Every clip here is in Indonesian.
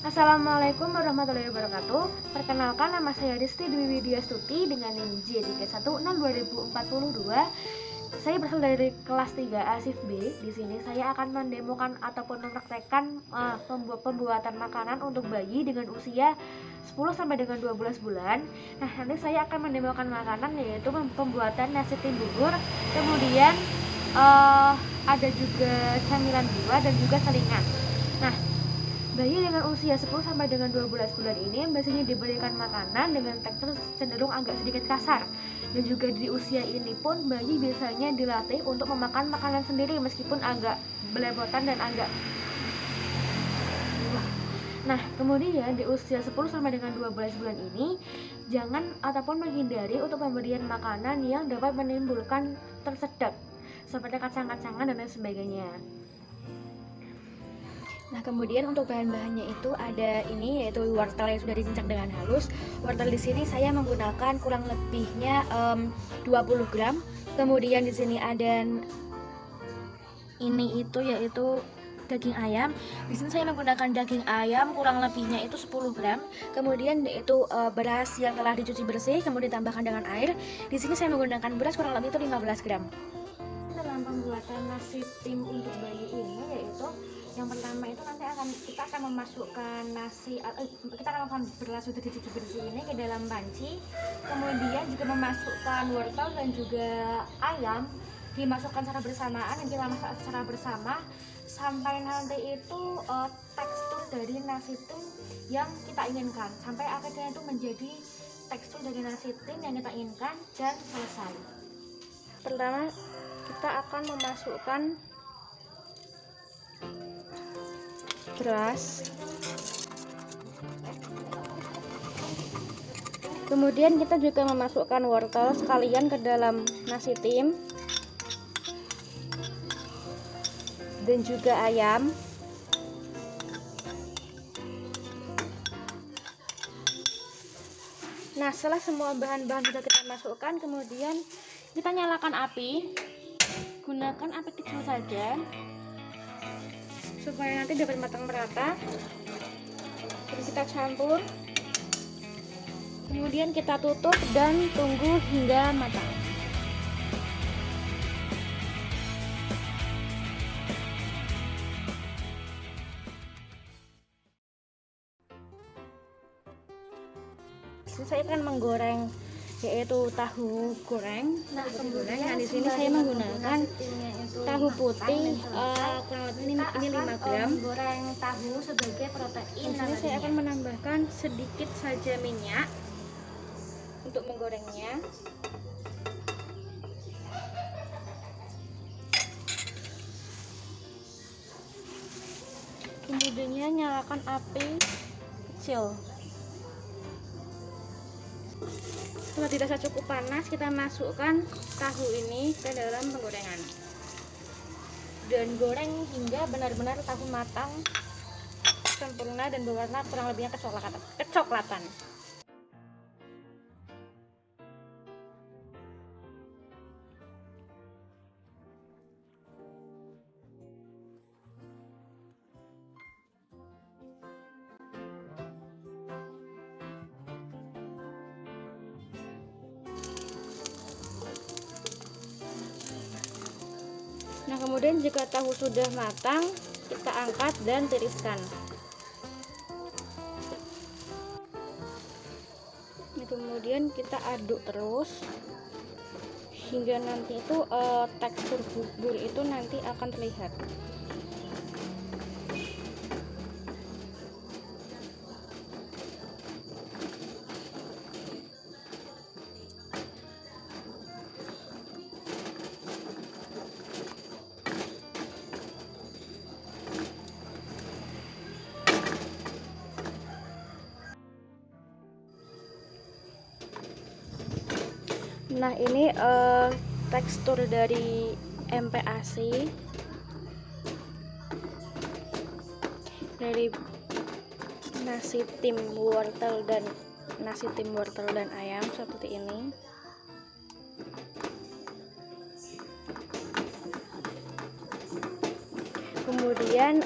Assalamualaikum warahmatullahi wabarakatuh. Perkenalkan, nama saya Risti Dwi Widyastuti dengan NIM J3102042. Saya berasal dari kelas 3A Shift B. Di sini saya akan mendemokan ataupun mempraktekkan pembuatan makanan untuk bayi dengan usia 10 sampai dengan 12 bulan. Nah, nanti saya akan mendemokan makanan yaitu pembuatan nasi tim bubur, kemudian ada juga camilan buah dan juga selingan. Nah, bayi dengan usia 10 sampai dengan 12 bulan ini biasanya diberikan makanan dengan tekstur cenderung agak sedikit kasar. Dan juga di usia ini pun bayi biasanya dilatih untuk memakan makanan sendiri meskipun agak belepotan dan agak. Nah, kemudian di usia 10 sampai dengan 12 bulan ini jangan ataupun menghindari untuk pemberian makanan yang dapat menimbulkan tersedak seperti kacang-kacangan dan lain sebagainya. Nah, kemudian untuk bahan-bahannya itu ada ini, yaitu wortel yang sudah dicincang dengan halus. Wortel di sini saya menggunakan kurang lebihnya 20 gram. Kemudian di sini ada ini itu yaitu daging ayam. Di sini saya menggunakan daging ayam kurang lebihnya itu 10 gram. Kemudian yaitu beras yang telah dicuci bersih kemudian ditambahkan dengan air. Di sini saya menggunakan beras kurang lebih itu 15 gram. Dalam pembuatan nasi tim untuk bayi ini yaitu yang pertama itu nanti kita akan memasukkan nasi, kita akan melakukan beras sudah dicuci bersih ini ke dalam panci, kemudian juga memasukkan wortel dan juga ayam dimasukkan secara bersamaan dan kita masak secara bersama sampai nanti itu tekstur dari nasi tim yang kita inginkan, sampai akhirnya itu menjadi tekstur dari nasi tim yang kita inginkan dan selesai. Pertama kita akan memasukkan beras, kemudian kita juga memasukkan wortel sekalian ke dalam nasi tim dan juga ayam. Nah, setelah semua bahan-bahan sudah kita masukkan, kemudian kita nyalakan api, gunakan api kecil saja supaya nanti dapat matang merata. Terus kita campur, kemudian kita tutup dan tunggu hingga matang. Saya akan menggoreng yaitu tahu goreng. Nah, kemudian di sini saya menggunakan tahu putih kurang lebih ini 5 gram. Goreng tahu sebagai protein. Di sini saya akan menambahkan sedikit saja minyak untuk menggorengnya. Kemudian nyalakan api kecil. Setelah dirasa cukup panas, kita masukkan tahu ini ke dalam penggorengan dan goreng hingga benar-benar tahu matang sempurna dan berwarna kurang lebihnya kecoklatan. Nah, kemudian jika tahu sudah matang, kita angkat dan tiriskan. Nah, kemudian kita aduk terus hingga nanti itu tekstur bubur itu nanti akan terlihat. Nah, ini tekstur dari MPASI dari nasi tim wortel dan ayam seperti ini. Kemudian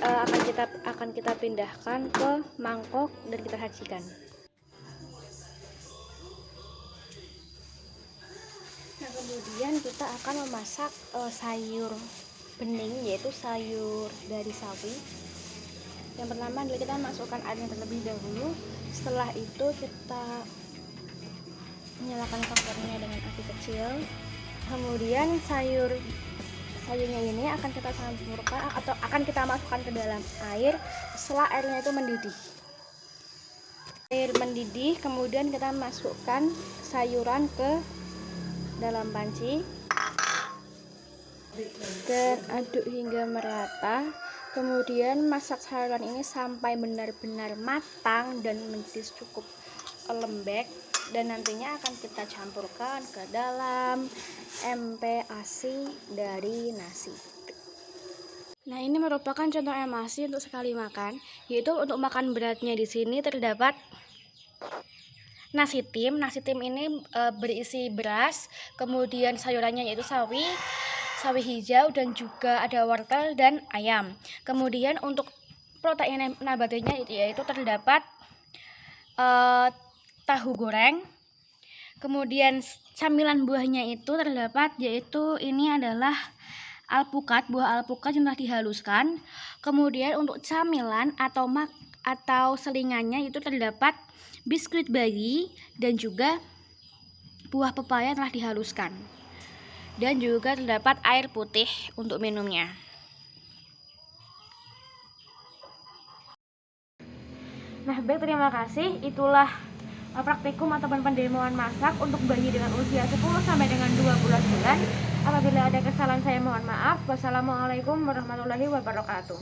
akan kita pindahkan ke mangkok dan kita sajikan. Nah, kemudian kita akan memasak sayur bening, yaitu sayur dari sawi. Yang pertama adalah kita masukkan airnya terlebih dahulu. Setelah itu kita menyalakan kompornya dengan api kecil. Kemudian sayurnya ini akan kita campurkan atau akan kita masukkan ke dalam air setelah airnya itu mendidih. Air mendidih, kemudian kita masukkan sayuran ke dalam panci dan aduk hingga merata. Kemudian masak sayuran ini sampai benar-benar matang dan menjadi cukup lembek, dan nantinya akan kita campurkan ke dalam MPASI dari nasi. Nah, ini merupakan contoh MPASI untuk sekali makan, yaitu untuk makan beratnya di sini terdapat nasi tim. Nasi tim ini berisi beras, kemudian sayurannya yaitu sawi hijau, dan juga ada wortel dan ayam. Kemudian untuk protein nabatinya yaitu terdapat tahu goreng. Kemudian camilan buahnya itu terdapat, yaitu ini adalah alpukat, buah alpukat yang telah dihaluskan. Kemudian untuk camilan atau selingannya itu terdapat biskuit bayi dan juga buah pepaya yang telah dihaluskan. Dan juga terdapat air putih untuk minumnya. Nah, baik, terima kasih. Itulah praktikum ataupun pendemoan masak untuk bayi dengan usia 10 sampai dengan 12 bulan. Apabila ada kesalahan saya mohon maaf. Wassalamualaikum warahmatullahi wabarakatuh.